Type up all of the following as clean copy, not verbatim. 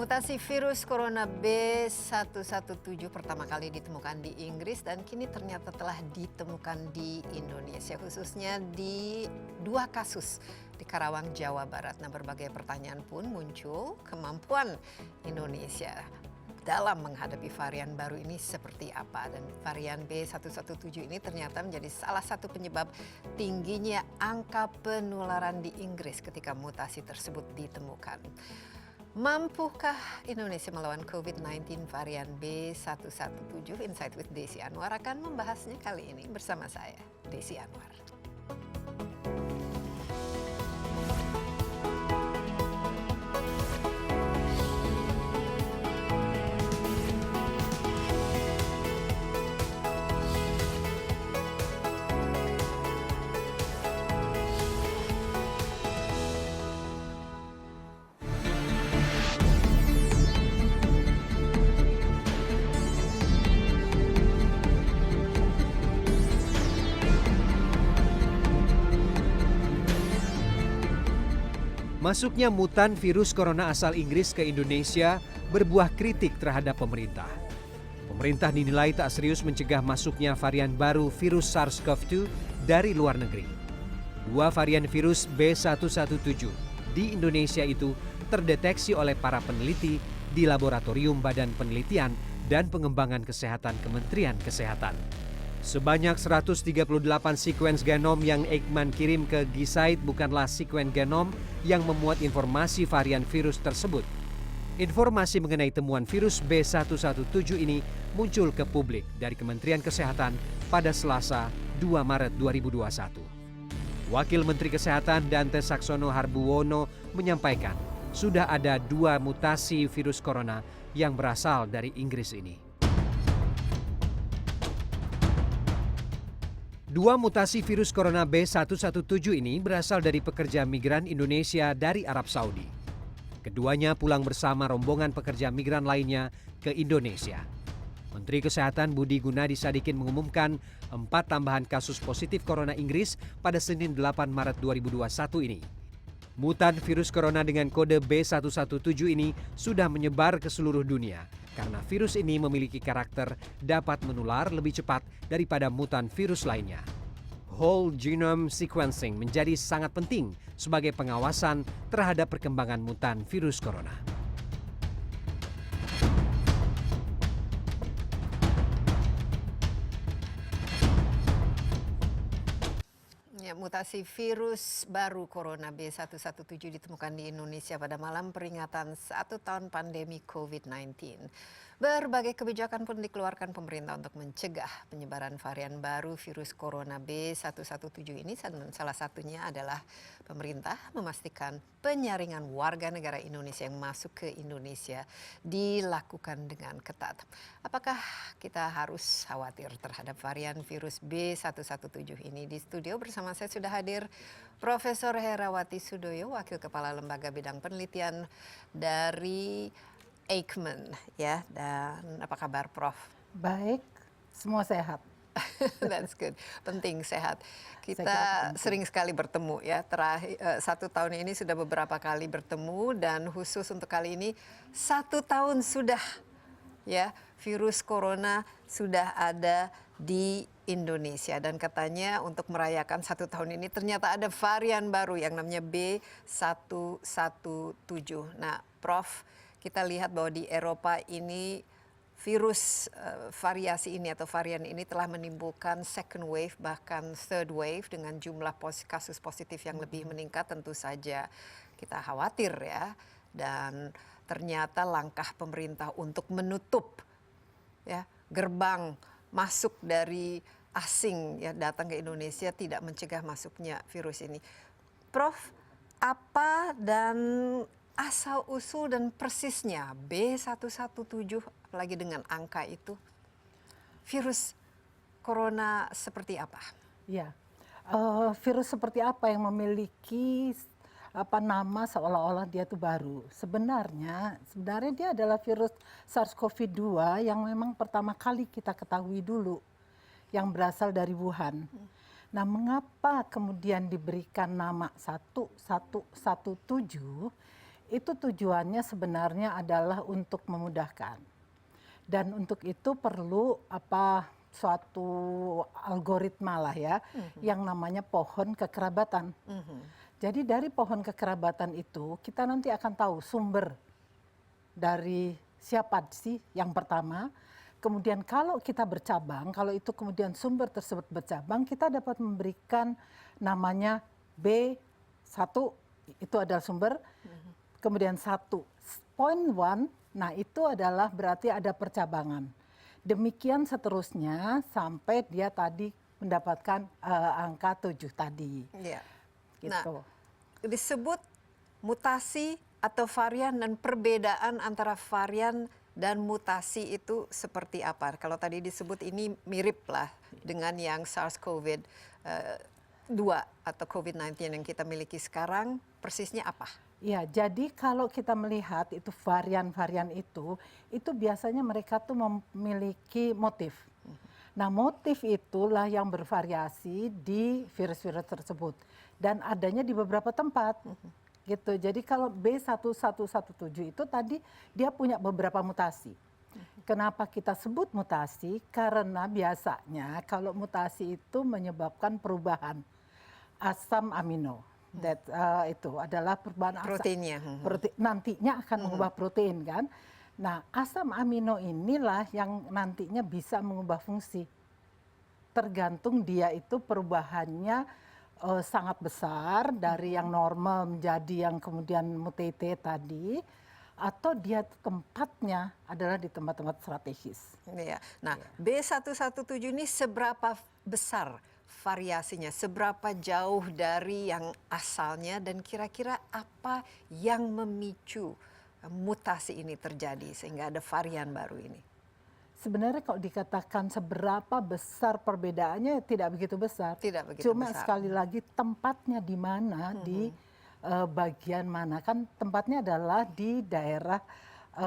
Mutasi virus corona B117 pertama kali ditemukan di Inggris dan kini ternyata telah ditemukan di Indonesia, khususnya di 2 kasus di Karawang, Jawa Barat. Nah, berbagai pertanyaan pun muncul, kemampuan Indonesia dalam menghadapi varian baru ini seperti apa, dan varian B117 ini ternyata menjadi salah satu penyebab tingginya angka penularan di Inggris ketika mutasi tersebut ditemukan. Mampukah Indonesia melawan COVID-19 varian B117? Insight with Desi Anwar akan membahasnya kali ini bersama saya, Desi Anwar. Masuknya mutan virus corona asal Inggris ke Indonesia berbuah kritik terhadap pemerintah. Pemerintah dinilai tak serius mencegah masuknya varian baru virus SARS-CoV-2 dari luar negeri. 2 varian virus B117 di Indonesia itu terdeteksi oleh para peneliti di Laboratorium Badan Penelitian dan Pengembangan Kesehatan Kementerian Kesehatan. Sebanyak 138 sekuens genom yang Eijkman kirim ke Gisaid bukanlah sekuen genom yang memuat informasi varian virus tersebut. Informasi mengenai temuan virus B117 ini muncul ke publik dari Kementerian Kesehatan pada Selasa 2 Maret 2021. Wakil Menteri Kesehatan Dante Saxono Harbuwono menyampaikan sudah ada 2 mutasi virus corona yang berasal dari Inggris ini. 2 mutasi virus corona B117 ini berasal dari pekerja migran Indonesia dari Arab Saudi. Keduanya pulang bersama rombongan pekerja migran lainnya ke Indonesia. Menteri Kesehatan Budi Gunadi Sadikin mengumumkan 4 tambahan kasus positif corona Inggris pada Senin 8 Maret 2021 ini. Mutan virus corona dengan kode B117 ini sudah menyebar ke seluruh dunia karena virus ini memiliki karakter dapat menular lebih cepat daripada mutan virus lainnya. Whole genome sequencing menjadi sangat penting sebagai pengawasan terhadap perkembangan mutan virus corona. Mutasi virus baru corona B117 ditemukan di Indonesia pada malam peringatan 1 tahun pandemi COVID-19. Berbagai kebijakan pun dikeluarkan pemerintah untuk mencegah penyebaran varian baru virus corona B117 ini. Salah satunya adalah pemerintah memastikan penyaringan warga negara Indonesia yang masuk ke Indonesia dilakukan dengan ketat. Apakah kita harus khawatir terhadap varian virus B117 ini? Di studio bersama saya sudah hadir Profesor Herawati Sudoyo, Wakil Kepala Lembaga Bidang Penelitian dari Eijkman, ya. Dan apa kabar, Prof? Baik, semua sehat. That's good. Penting sehat. Kita sering sekali bertemu, ya. Terakhir 1 tahun ini sudah beberapa kali bertemu, dan khusus untuk kali ini 1 tahun sudah, ya, virus corona sudah ada di Indonesia, dan katanya untuk merayakan 1 tahun ini ternyata ada varian baru yang namanya B117. Nah, Prof, kita lihat bahwa di Eropa ini virus variasi ini atau varian ini telah menimbulkan second wave bahkan third wave dengan jumlah kasus positif yang lebih meningkat. Tentu saja kita khawatir, ya, dan ternyata langkah pemerintah untuk menutup, ya, gerbang masuk dari asing, ya, datang ke Indonesia tidak mencegah masuknya virus ini. Prof, apa dan asal usul dan persisnya B117 apalagi dengan angka itu, virus corona seperti apa? Ya, virus seperti apa yang memiliki nama seolah-olah dia itu baru. Sebenarnya dia adalah virus SARS-CoV-2 yang memang pertama kali kita ketahui dulu, yang berasal dari Wuhan. Nah, mengapa kemudian diberikan nama 1117? Itu tujuannya sebenarnya adalah untuk memudahkan. Dan untuk itu perlu suatu algoritma lah ya, yang namanya pohon kekerabatan. Jadi dari pohon kekerabatan itu kita nanti akan tahu sumber dari siapa sih yang pertama. Kemudian kalau kita bercabang, kalau itu kemudian sumber tersebut bercabang, kita dapat memberikan namanya B1, itu adalah sumber. Kemudian 1.1, nah itu adalah berarti ada percabangan. Demikian seterusnya sampai dia tadi mendapatkan angka 7 tadi. Ya. Gitu. Nah, disebut mutasi atau varian dan perbedaan antara varian dan mutasi itu seperti apa? Kalau tadi disebut ini mirip lah dengan yang SARS-CoV-2 atau COVID-19 yang kita miliki sekarang, persisnya apa? Ya, jadi kalau kita melihat itu varian-varian itu biasanya mereka tuh memiliki motif. Nah, motif itulah yang bervariasi di virus-virus tersebut dan adanya di beberapa tempat. Gitu. Jadi kalau B1117 itu tadi dia punya beberapa mutasi. Kenapa kita sebut mutasi? Karena biasanya kalau mutasi itu menyebabkan perubahan asam amino. Itu adalah perubahan proteinnya. Nantinya akan mengubah protein kan. Nah, asam amino inilah yang nantinya bisa mengubah fungsi. Tergantung dia itu perubahannya sangat besar dari yang normal menjadi yang kemudian mutated tadi, atau dia tempatnya adalah di tempat-tempat strategis. Ya. Nah, B117 ini seberapa besar variasinya, seberapa jauh dari yang asalnya, dan kira-kira apa yang memicu mutasi ini terjadi sehingga ada varian baru ini? Sebenarnya kalau dikatakan seberapa besar perbedaannya tidak begitu besar. Tidak begitu Cuma besar. sekali lagi tempatnya di mana, di bagian mana. Kan tempatnya adalah di daerah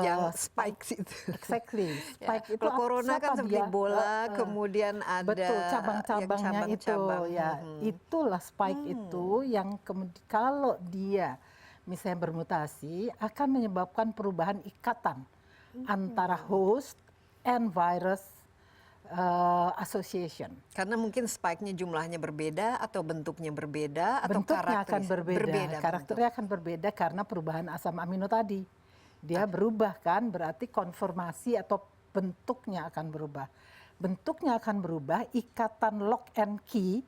yang spike itu. Exactly. Spike itu Kalau corona kan seperti bola, kemudian ada betul cabang-cabangnya itu ya. Itulah spike itu yang kemudian kalau dia misalnya bermutasi akan menyebabkan perubahan ikatan antara host and virus association. Karena mungkin spike-nya jumlahnya berbeda atau bentuknya berbeda atau bentuknya akan berbeda. Karakternya akan berbeda karena perubahan asam amino tadi. Dia berubah kan, berarti konformasi atau bentuknya akan berubah. Bentuknya akan berubah, ikatan lock and key,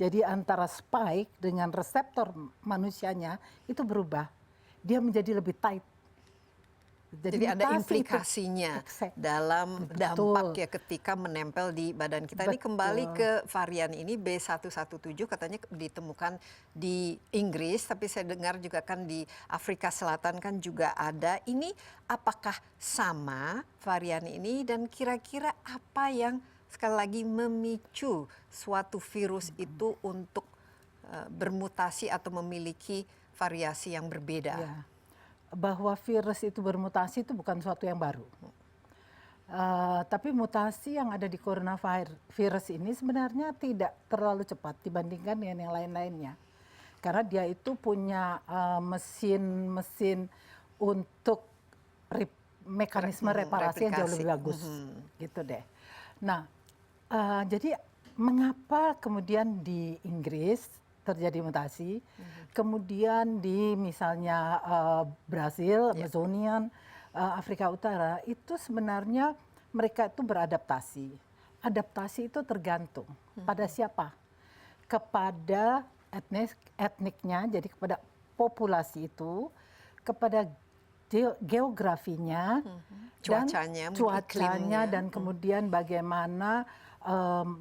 jadi antara spike dengan reseptor manusianya itu berubah. Dia menjadi lebih tight. Jadi ada implikasinya dalam dampak ya ketika menempel di badan kita. Ini kembali ke varian ini B117 katanya ditemukan di Inggris, tapi saya dengar juga kan di Afrika Selatan kan juga ada. Ini apakah sama varian ini dan kira-kira apa yang sekali lagi memicu suatu virus itu untuk bermutasi atau memiliki variasi yang berbeda? Ya. Bahwa virus itu bermutasi itu bukan suatu yang baru. Tapi mutasi yang ada di coronavirus ini sebenarnya tidak terlalu cepat dibandingkan dengan yang lain-lainnya. Karena dia itu punya mesin untuk mekanisme reparasi yang jauh lebih bagus. Gitu deh. Nah, jadi mengapa kemudian di Inggris terjadi mutasi, kemudian di misalnya Brasil, Amazonian, Afrika Utara, itu sebenarnya mereka itu beradaptasi. Adaptasi itu tergantung pada siapa? Kepada etniknya, jadi kepada populasi itu, kepada geografinya, cuacanya dan kemudian bagaimana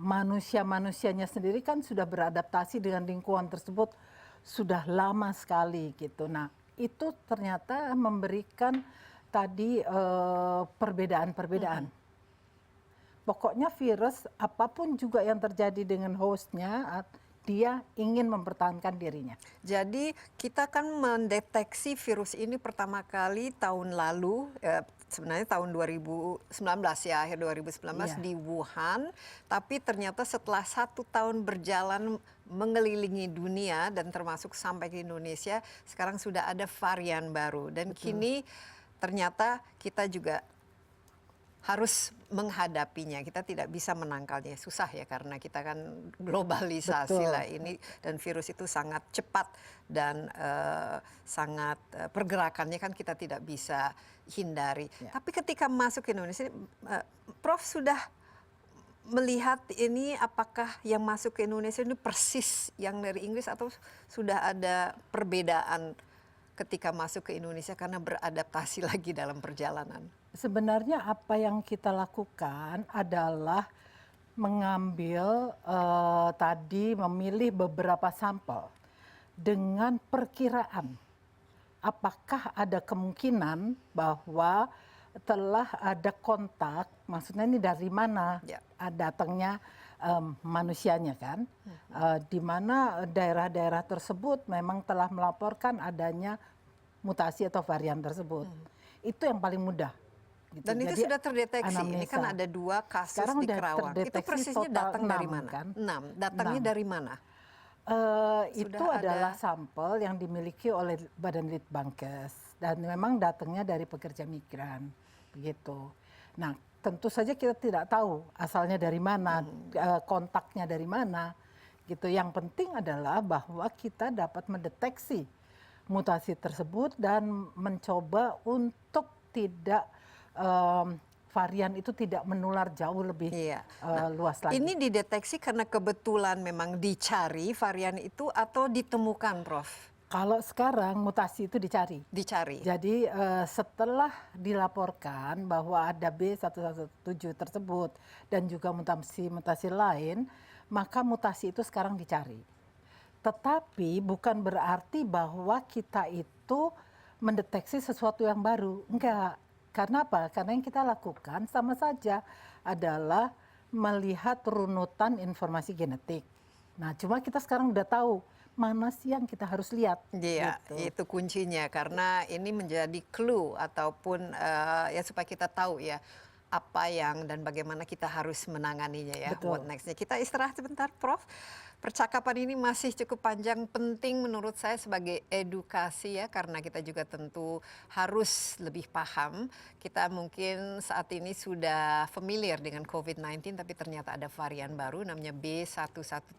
manusia-manusianya sendiri kan sudah beradaptasi dengan lingkungan tersebut sudah lama sekali gitu. Nah, itu ternyata memberikan tadi perbedaan-perbedaan. Pokoknya virus apapun juga yang terjadi dengan hostnya, dia ingin mempertahankan dirinya. Jadi kita kan mendeteksi virus ini pertama kali tahun lalu, sebenarnya tahun 2019 ya, akhir 2019 Iya. di Wuhan, tapi ternyata setelah 1 tahun berjalan mengelilingi dunia dan termasuk sampai ke Indonesia, sekarang sudah ada varian baru dan kini ternyata kita juga harus menghadapinya. Kita tidak bisa menangkalnya. Susah ya karena kita kan globalisasi Betul. lah ini dan virus itu sangat cepat dan sangat pergerakannya kan kita tidak bisa hindari. Ya. Tapi ketika masuk ke Indonesia, Prof sudah melihat ini apakah yang masuk ke Indonesia ini persis yang dari Inggris atau sudah ada perbedaan ketika masuk ke Indonesia karena beradaptasi lagi dalam perjalanan? Sebenarnya apa yang kita lakukan adalah mengambil tadi memilih beberapa sampel dengan perkiraan apakah ada kemungkinan bahwa telah ada kontak, maksudnya ini dari mana Ya. datangnya manusianya kan, di mana daerah-daerah tersebut memang telah melaporkan adanya mutasi atau varian tersebut. Itu yang paling mudah. Gitu. Dan itu Jadi, sudah terdeteksi. Ini kan anamnesa. ada 2 kasus Sekarang di udah Kerawang. Itu terdeteksi persisnya total datang dari 6, mana? kan? 6. Datangnya 6. dari mana? Itu Sudah adalah ada- sampel yang dimiliki oleh Badan Litbangkes dan memang datangnya dari pekerja migran, begitu. Nah, tentu saja kita tidak tahu asalnya dari mana, kontaknya dari mana, gitu. Yang penting adalah bahwa kita dapat mendeteksi mutasi tersebut dan mencoba untuk tidak varian itu tidak menular jauh lebih Iya. luas lagi. Ini dideteksi karena kebetulan memang dicari varian itu atau ditemukan, Prof? Kalau sekarang mutasi itu dicari. Dicari. Jadi setelah dilaporkan bahwa ada B117 tersebut dan juga mutasi-mutasi lain, maka mutasi itu sekarang dicari. Tetapi bukan berarti bahwa kita itu mendeteksi sesuatu yang baru. Enggak. Karena apa? Karena yang kita lakukan sama saja adalah melihat runutan informasi genetik. Nah, cuma kita sekarang udah tahu mana sih yang kita harus lihat. Iya, gitu. itu kuncinya karena ini menjadi clue ataupun ya supaya kita tahu ya apa yang dan bagaimana kita harus menanganinya ya. Betul. What next-nya. Kita istirahat sebentar, Prof. Percakapan ini masih cukup panjang, penting menurut saya sebagai edukasi ya karena kita juga tentu harus lebih paham. Kita mungkin saat ini sudah familiar dengan COVID-19 tapi ternyata ada varian baru namanya B117.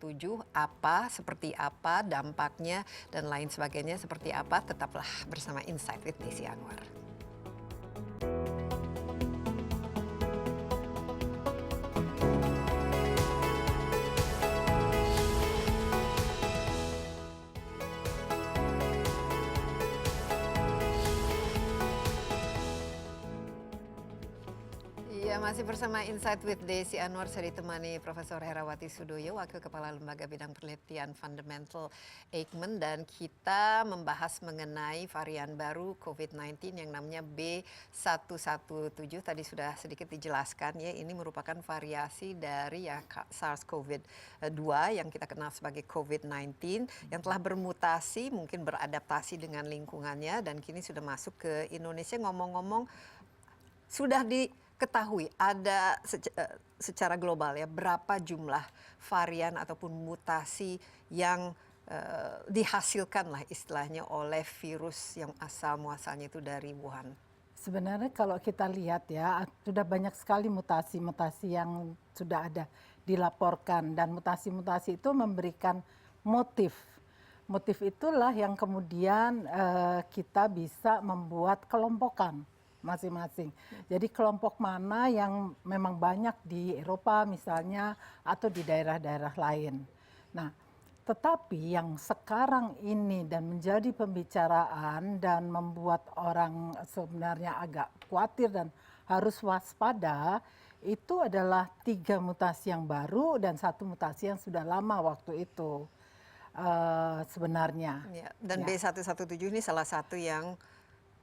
Apa, seperti apa dampaknya dan lain sebagainya seperti apa. Tetaplah bersama Insight with Desi Anwar. Ya, masih bersama Insight with Desi Anwar, saya ditemani Profesor Herawati Sudoyo, Wakil Kepala Lembaga Bidang Penelitian Fundamental Eijkman, dan kita membahas mengenai varian baru COVID-19 yang namanya B117. Tadi sudah sedikit dijelaskan ya, ini merupakan variasi dari ya SARS-CoV-2 yang kita kenal sebagai COVID-19 yang telah bermutasi, mungkin beradaptasi dengan lingkungannya dan kini sudah masuk ke Indonesia. Ngomong-ngomong, sudah diketahui ada secara global ya berapa jumlah varian ataupun mutasi yang dihasilkan lah istilahnya oleh virus yang asal muasalnya itu dari Wuhan. Sebenarnya kalau kita lihat ya, sudah banyak sekali mutasi-mutasi yang sudah ada dilaporkan dan mutasi-mutasi itu memberikan motif. Motif itulah yang kemudian kita bisa membuat kelompokan masing-masing. Jadi kelompok mana yang memang banyak di Eropa misalnya atau di daerah-daerah lain. Nah, tetapi yang sekarang ini dan menjadi pembicaraan dan membuat orang sebenarnya agak khawatir dan harus waspada itu adalah 3 mutasi yang baru dan 1 mutasi yang sudah lama waktu itu sebenarnya. Ya, dan Ya. B117 ini salah satu yang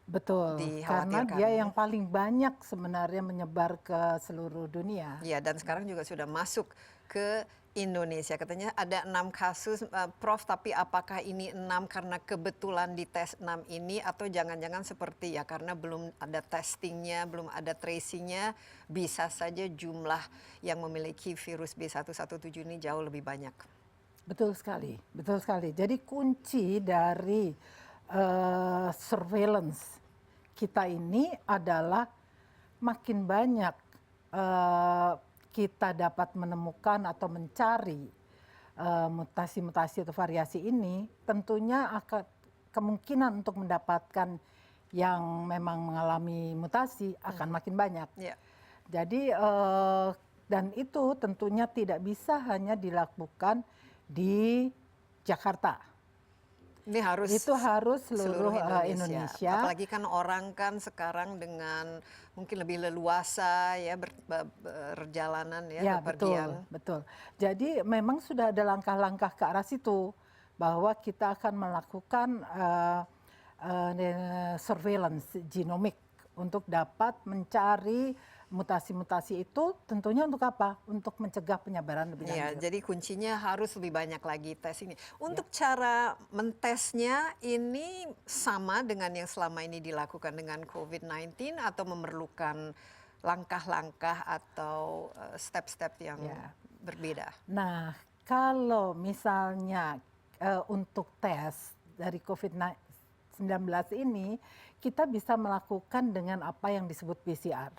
Betul, karena dikhawatirkan. dia yang paling banyak sebenarnya menyebar ke seluruh dunia. ya dan sekarang juga sudah masuk ke Indonesia. Katanya ada 6 kasus, Prof. Tapi apakah ini 6 karena kebetulan di tes 6 ini atau jangan-jangan seperti ya karena belum ada testingnya, belum ada tracingnya, bisa saja jumlah yang memiliki virus B117 ini jauh lebih banyak. Betul sekali, betul sekali. Jadi kunci dari surveillance kita ini adalah makin banyak kita dapat menemukan atau mencari mutasi-mutasi atau variasi ini, tentunya akan kemungkinan untuk mendapatkan yang memang mengalami mutasi akan makin banyak. Yeah. Jadi dan itu tentunya tidak bisa hanya dilakukan di Jakarta. Ini harus Itu harus seluruh Indonesia. Indonesia. Apalagi kan orang kan sekarang dengan mungkin lebih leluasa ya berjalanan ya, Ya, bepergian. betul. Jadi memang sudah ada langkah-langkah ke arah situ bahwa kita akan melakukan surveillance genomik untuk dapat mencari mutasi-mutasi itu tentunya untuk apa? Untuk mencegah penyebaran lebih Ya, lanjut. jadi kuncinya harus lebih banyak lagi tes ini. Untuk cara mentesnya ini sama dengan yang selama ini dilakukan dengan COVID-19 atau memerlukan langkah-langkah atau step-step yang berbeda? Nah, kalau misalnya untuk tes dari COVID-19 ini, kita bisa melakukan dengan apa yang disebut PCR.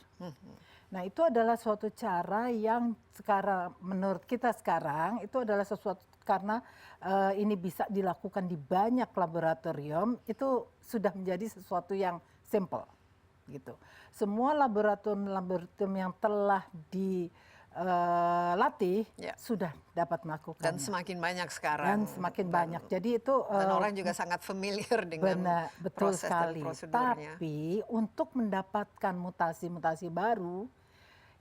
Nah, itu adalah suatu cara yang sekarang menurut kita sekarang itu adalah sesuatu karena ini bisa dilakukan di banyak laboratorium, itu sudah menjadi sesuatu yang simple gitu. Semua laboratorium yang telah dilatih sudah dapat melakukan. Dan semakin banyak sekarang. Dan semakin banyak. Jadi itu dan orang juga sangat familiar dengan betul proses sekali. dan prosedurnya. Tapi untuk mendapatkan mutasi-mutasi baru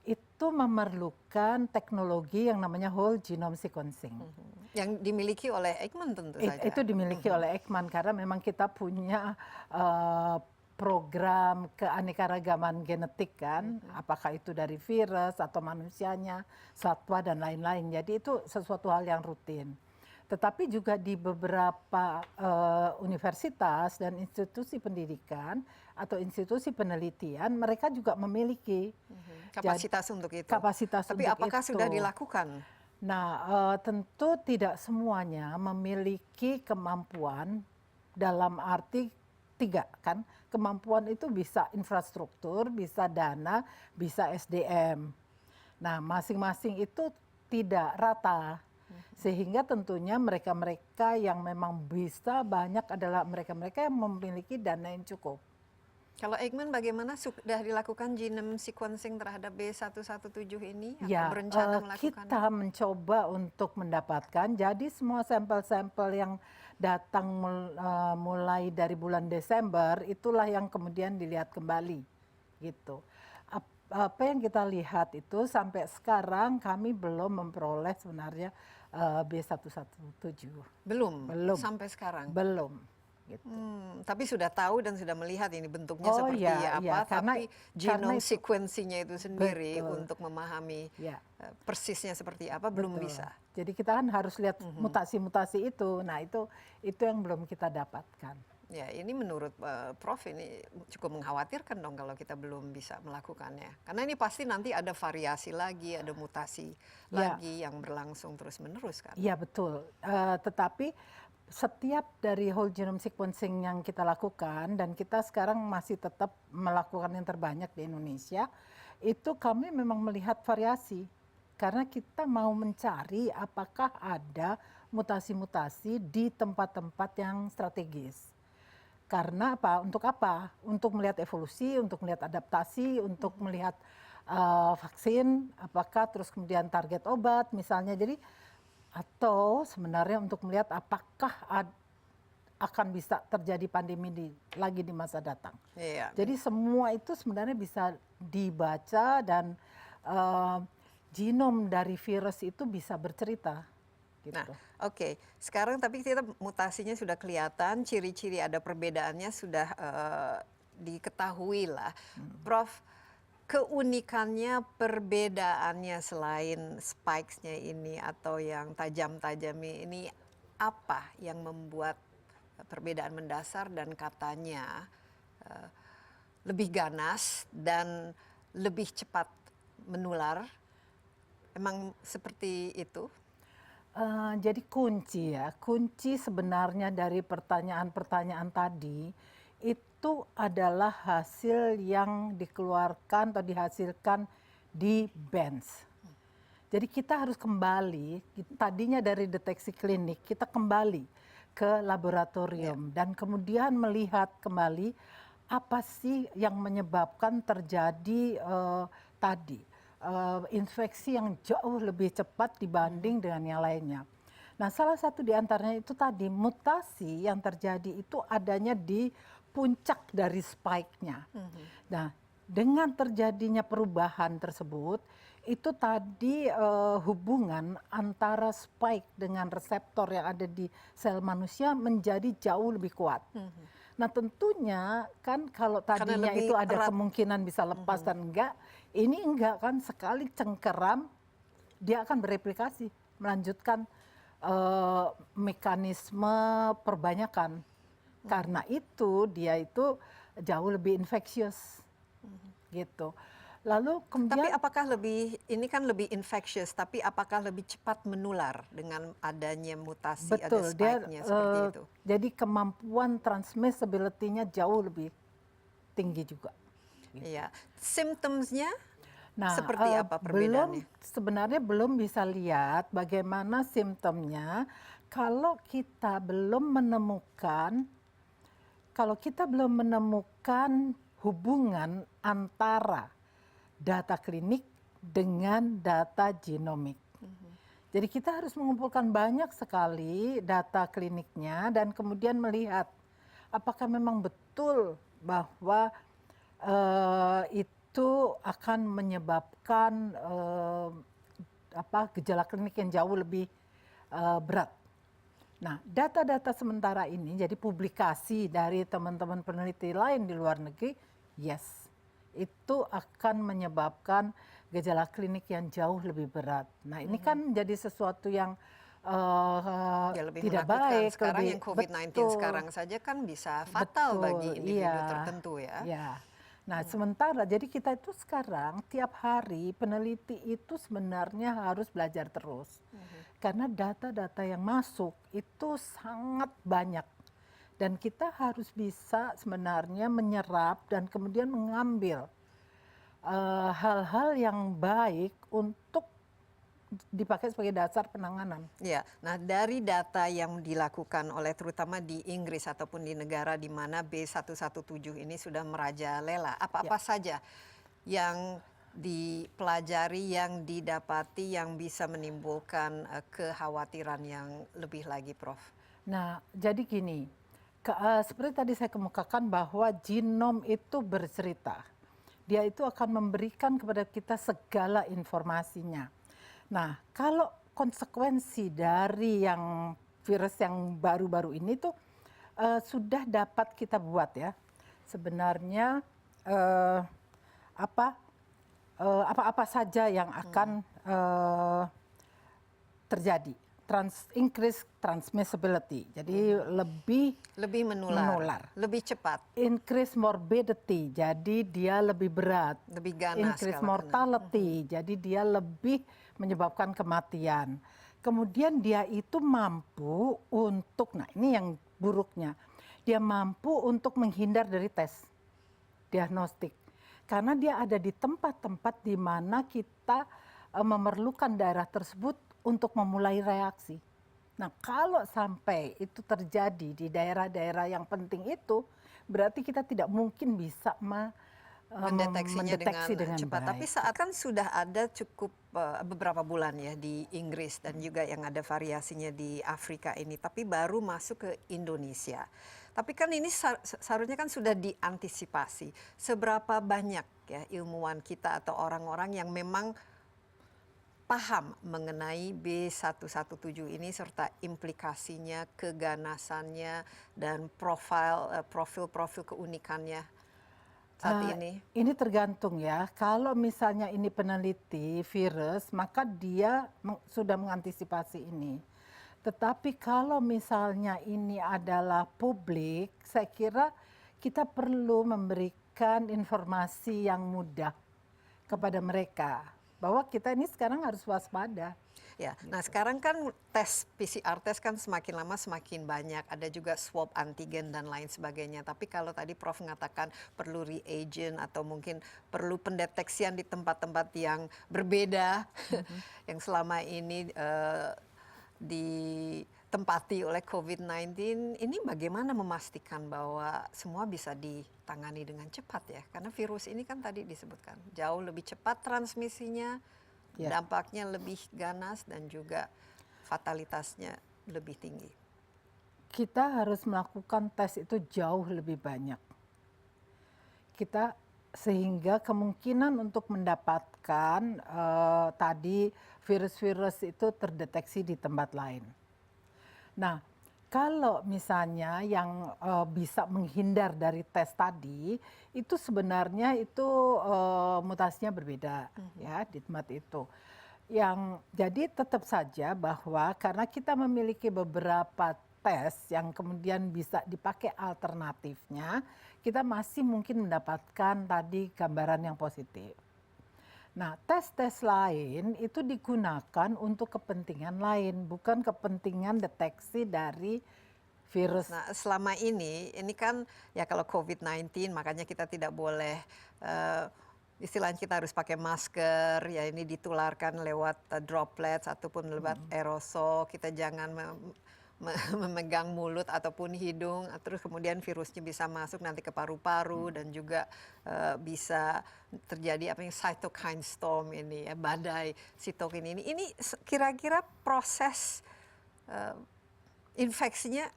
itu memerlukan teknologi yang namanya whole genome sequencing. Yang dimiliki oleh Eijkman tentu saja. Itu dimiliki oleh Eijkman karena memang kita punya program keanekaragaman genetik kan, apakah itu dari virus atau manusianya, satwa dan lain-lain. Jadi itu sesuatu hal yang rutin. Tetapi juga di beberapa universitas dan institusi pendidikan atau institusi penelitian, mereka juga memiliki kapasitas untuk itu. Kapasitas Tapi untuk apakah itu. sudah dilakukan? Nah, tentu tidak semuanya memiliki kemampuan dalam arti 3 kan. Kemampuan itu bisa infrastruktur, bisa dana, bisa SDM. Nah, masing-masing itu tidak rata. Sehingga tentunya mereka-mereka yang memang bisa banyak adalah mereka-mereka yang memiliki dana yang cukup. Kalau Eijkman bagaimana sudah dilakukan genome sequencing terhadap B117 ini? Ya, berencana melakukan? kita mencoba untuk mendapatkan. Jadi semua sampel-sampel yang datang mulai dari bulan Desember itulah yang kemudian dilihat kembali, gitu. Apa yang kita lihat itu sampai sekarang kami belum memperoleh sebenarnya B117. Belum. Belum. Sampai sekarang. Belum. Gitu. Tapi sudah tahu dan sudah melihat ini bentuknya seperti apa, tapi genome sequencing-nya itu sendiri untuk memahami persisnya seperti apa belum bisa. Jadi kita kan harus lihat mutasi-mutasi itu. Nah, itu yang belum kita dapatkan. Ya, ini menurut Prof ini cukup mengkhawatirkan dong kalau kita belum bisa melakukannya. Karena ini pasti nanti ada variasi lagi, ada mutasi lagi yang berlangsung terus-menerus kan. Iya, betul. Tetapi setiap dari whole genome sequencing yang kita lakukan dan kita sekarang masih tetap melakukan yang terbanyak di Indonesia, itu kami memang melihat variasi. Karena kita mau mencari apakah ada mutasi-mutasi di tempat-tempat yang strategis. Karena apa? Untuk apa? Untuk melihat evolusi, untuk melihat adaptasi, untuk melihat vaksin, apakah terus kemudian target obat misalnya. Jadi atau sebenarnya untuk melihat apakah akan bisa terjadi pandemi lagi di masa datang. Iya. Jadi semua itu sebenarnya bisa dibaca dan genom dari virus itu bisa bercerita. Gitu. Nah, oke. Sekarang tapi kita mutasinya sudah kelihatan, ciri-ciri ada perbedaannya sudah diketahui lah. Prof, keunikannya, perbedaannya selain spikes-nya ini atau yang tajam-tajam ini, apa yang membuat perbedaan mendasar dan katanya eh, lebih ganas dan lebih cepat menular? Emang seperti itu? Jadi kunci sebenarnya dari pertanyaan-pertanyaan tadi itu adalah hasil yang dikeluarkan atau dihasilkan di bench. Jadi kita harus kembali, tadinya dari deteksi klinik, kita kembali ke laboratorium dan kemudian melihat kembali apa sih yang menyebabkan terjadi tadi infeksi yang jauh lebih cepat dibanding dengan yang lainnya. Nah, salah satu di antaranya itu tadi mutasi yang terjadi itu adanya di puncak dari spike-nya. Nah, dengan terjadinya perubahan tersebut, itu tadi hubungan antara spike dengan reseptor yang ada di sel manusia menjadi jauh lebih kuat. Nah, tentunya kan kalau tadinya itu ada kemungkinan bisa lepas dan ini enggak kan, sekali cengkeram dia akan bereplikasi, melanjutkan mekanisme perbanyakan. Karena itu dia itu jauh lebih infeksius gitu. Lalu kemudian, tapi apakah ini kan lebih infectious, tapi apakah lebih cepat menular dengan adanya mutasi, betul, ada spike-nya seperti itu? Jadi kemampuan transmissibility-nya jauh lebih tinggi juga. Iya, symptoms-nya Nah, seperti apa perbedaannya? Sebenarnya belum bisa lihat bagaimana simptomnya kalau kita belum menemukan hubungan antara data klinik dengan data genomik. Jadi kita harus mengumpulkan banyak sekali data kliniknya dan kemudian melihat apakah memang betul bahwa itu akan menyebabkan gejala klinik yang jauh lebih berat. Nah, data-data sementara ini jadi publikasi dari teman-teman peneliti lain di luar negeri, yes, itu akan menyebabkan gejala klinik yang jauh lebih berat. Nah, ini kan jadi sesuatu yang lebih tidak menakutkan. baik. Sekarang yang COVID-19 sekarang saja kan bisa fatal bagi individu tertentu ya. Nah, sementara jadi kita itu sekarang tiap hari peneliti itu sebenarnya harus belajar terus. Karena data-data yang masuk itu sangat banyak. Dan kita harus bisa sebenarnya menyerap dan kemudian mengambil hal-hal yang baik untuk dipakai sebagai dasar penanganan. Ya, nah dari data yang dilakukan oleh terutama di Inggris ataupun di negara di mana B117 ini sudah merajalela, apa-apa saja yang dipelajari, yang didapati, yang bisa menimbulkan kekhawatiran yang lebih lagi, Prof? Nah, jadi gini, seperti tadi saya kemukakan bahwa genom itu bercerita. Dia itu akan memberikan kepada kita segala informasinya. Nah, kalau konsekuensi dari yang virus yang baru-baru ini tuh sudah dapat kita buat ya. Sebenarnya apa-apa saja yang akan terjadi. Increase transmissibility, jadi lebih menular, lebih cepat. Increase morbidity, jadi dia lebih berat. Lebih ganas. Increase mortality, jadi dia lebih menyebabkan kematian. Kemudian dia itu mampu untuk, nah ini yang buruknya, dia mampu untuk menghindar dari tes diagnostik. Karena dia ada di tempat-tempat di mana kita memerlukan daerah tersebut untuk memulai reaksi. Nah, kalau sampai itu terjadi di daerah-daerah yang penting itu, berarti kita tidak mungkin bisa mendeteksinya dengan cepat. baik. Tapi saat kan sudah ada cukup beberapa bulan ya di Inggris dan juga yang ada variasinya di Afrika ini, tapi baru masuk ke Indonesia. Tapi kan ini seharusnya kan sudah diantisipasi. Seberapa banyak ya ilmuwan kita atau orang-orang yang memang paham mengenai B117 ini serta implikasinya, keganasannya, dan profil keunikannya saat ini? Ini tergantung ya. Kalau misalnya ini peneliti virus, maka dia sudah mengantisipasi ini. Tetapi kalau misalnya ini adalah publik, saya kira kita perlu memberikan informasi yang mudah kepada mereka bahwa kita ini sekarang harus waspada. Ya, nah sekarang kan tes PCR tes kan semakin lama semakin banyak. Ada juga swab antigen dan lain sebagainya. Tapi kalau tadi Prof mengatakan perlu reagent atau mungkin perlu pendeteksian di tempat-tempat yang berbeda, yang selama ini ditempati oleh COVID-19, ini bagaimana memastikan bahwa semua bisa ditangani dengan cepat ya? Karena virus ini kan tadi disebutkan jauh lebih cepat transmisinya, dampaknya lebih ganas dan juga fatalitasnya lebih tinggi. Kita harus melakukan tes itu jauh lebih banyak. Sehingga kemungkinan untuk mendapatkan tadi virus-virus itu terdeteksi di tempat lain. Nah, kalau misalnya yang bisa menghindar dari tes tadi, itu sebenarnya itu mutasinya berbeda ya di tempat itu. Jadi tetap saja bahwa karena kita memiliki beberapa tes yang kemudian bisa dipakai alternatifnya, kita masih mungkin mendapatkan tadi gambaran yang positif. Nah, tes-tes lain itu digunakan untuk kepentingan lain, bukan kepentingan deteksi dari virus. Nah, selama ini kan ya kalau COVID-19 makanya kita tidak boleh istilahnya kita harus pakai masker, ya ini ditularkan lewat droplets ataupun lewat aerosol, kita jangan memegang mulut ataupun hidung, terus kemudian virusnya bisa masuk nanti ke paru-paru dan juga bisa terjadi apa yang cytokine storm ini ya, badai sitokin ini. Ini kira-kira proses infeksinya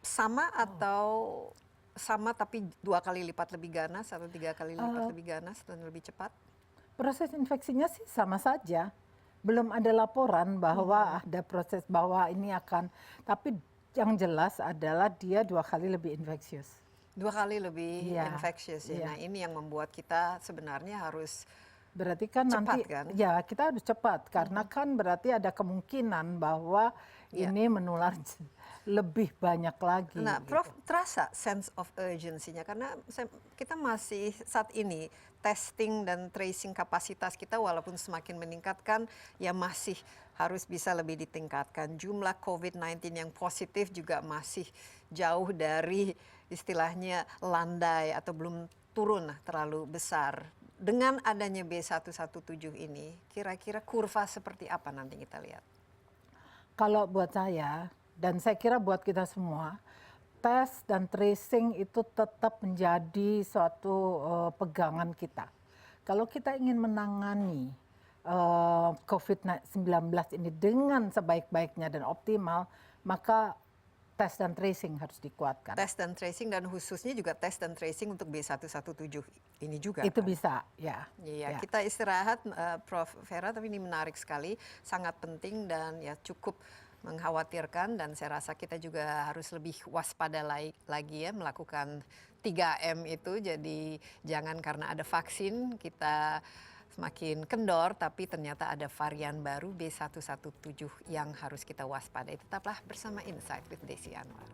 sama atau sama tapi 2 kali lipat lebih ganas atau 3 kali lipat lebih ganas dan lebih cepat? Proses infeksinya sih sama saja. Belum ada laporan bahwa ada proses bahwa ini akan, tapi yang jelas adalah dia 2 kali lebih infeksius. 2 kali lebih infectious ya. Iya. Nah, ini yang membuat kita sebenarnya harus Berarti kan cepat, nanti kan? ya kita harus cepat karena kan berarti ada kemungkinan bahwa ini menular lebih banyak lagi. Nah, Prof, terasa sense of urgency-nya karena kita masih saat ini testing dan tracing kapasitas kita walaupun semakin meningkatkan ya masih harus bisa lebih ditingkatkan. Jumlah COVID-19 yang positif juga masih jauh dari istilahnya landai atau belum turun terlalu besar. Dengan adanya B117 ini, kira-kira kurva seperti apa nanti kita lihat? Kalau buat saya, dan saya kira buat kita semua, tes dan tracing itu tetap menjadi suatu pegangan kita. Kalau kita ingin menangani COVID-19 ini dengan sebaik-baiknya dan optimal, maka tes dan tracing harus dikuatkan. Tes dan tracing dan khususnya juga tes dan tracing untuk B117 ini juga. Itu kan? bisa, ya. Iya, ya. kita istirahat Prof. Vera, tapi ini menarik sekali, sangat penting dan ya cukup mengkhawatirkan dan saya rasa kita juga harus lebih waspada lagi ya melakukan 3M itu. Jadi jangan karena ada vaksin kita semakin kendor, tapi ternyata ada varian baru B117 yang harus kita waspadai. Tetaplah bersama Insight with Desi Anwar.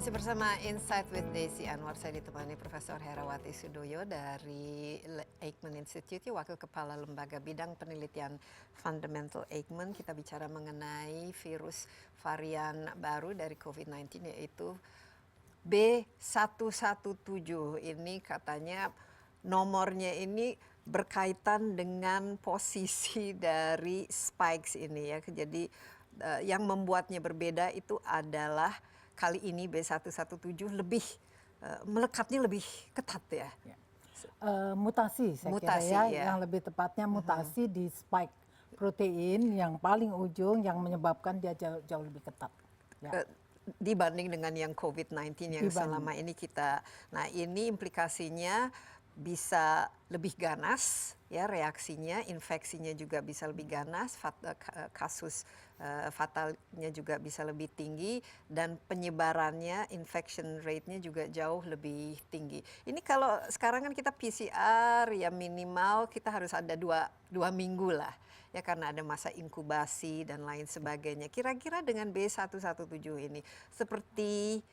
Masih bersama Insight with Desi Anwar, saya ditemani Profesor Herawati Sudoyo dari Eijkman Institute, Wakil Kepala Lembaga Bidang Penelitian Fundamental Eijkman. Kita bicara mengenai virus varian baru dari COVID-19 yaitu B117. Ini katanya nomornya ini berkaitan dengan posisi dari spikes ini ya. Jadi yang membuatnya berbeda itu adalah kali ini B117 lebih melekatnya lebih ketat ya. Mutasi saya kira ya, yang lebih tepatnya mutasi di spike protein yang paling ujung yang menyebabkan dia jauh lebih ketat. Ya. dibanding dengan yang COVID-19 yang selama ini kita. Nah, ini implikasinya bisa lebih ganas ya reaksinya, infeksinya juga bisa lebih ganas, kasus fatalnya juga bisa lebih tinggi dan penyebarannya, infection rate-nya juga jauh lebih tinggi. Ini kalau sekarang kan kita PCR ya minimal kita harus ada dua minggu lah ya karena ada masa inkubasi dan lain sebagainya. Kira-kira dengan B117 ini seperti